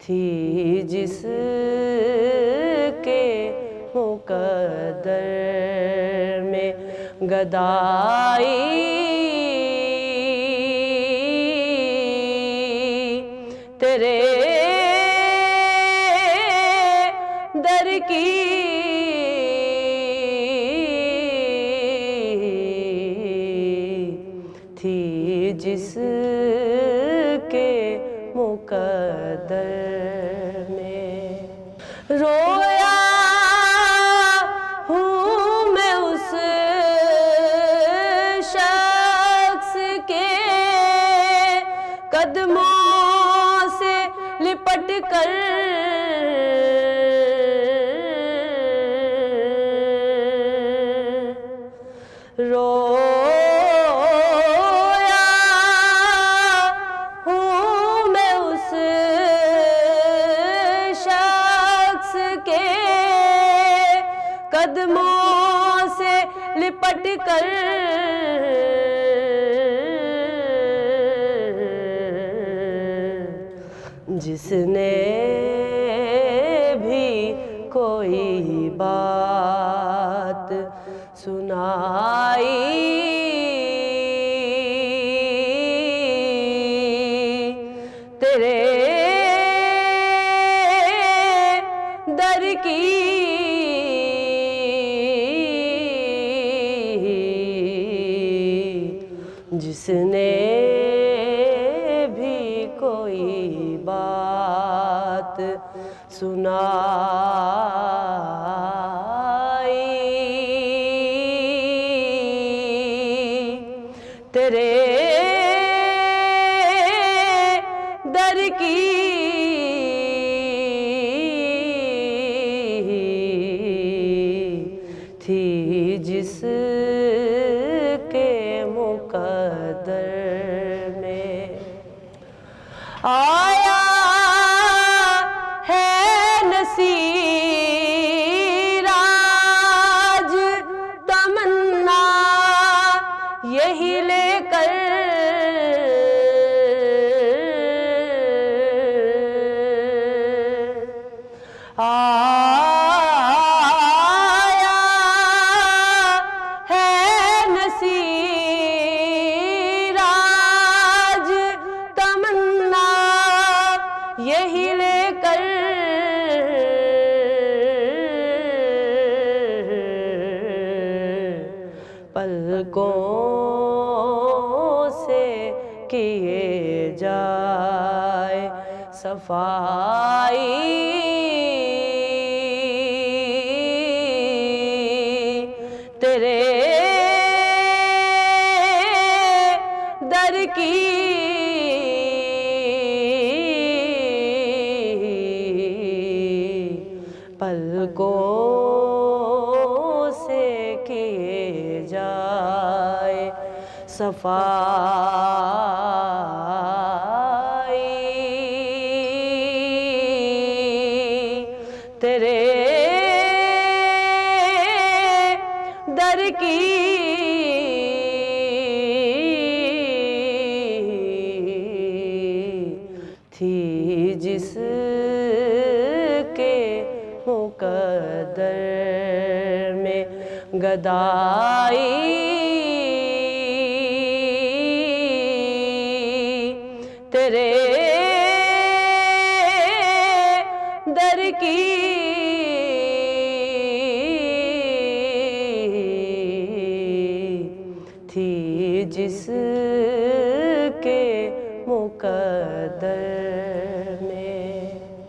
थी जिसके मुकद्दर में गदाई, तेरे दर की थी जिसके मुकद्दर में। रोया हूँ मैं उस शख्स के कदमों से लिपट कर, रोया हूँ मैं उस शख्स के कदमों से लिपट कर, जिसने भी कोई बात सुनाई, तेरे दर की जिसने भी कोई बात सुनाई, तेरे दर की थी जिसके मुकद्दर में। आया है नसीर आज तमन्ना यही लेकर, आया है नसीर आज तमन्ना यही लेकर, पलकों से किए जाए सफाई, तेरे दर की पलकों से किए जाए सफाई, तेरे दर की थी जिसके मुकद्दर में गदाई, तेरे दर की थी जिसके मुकद्दर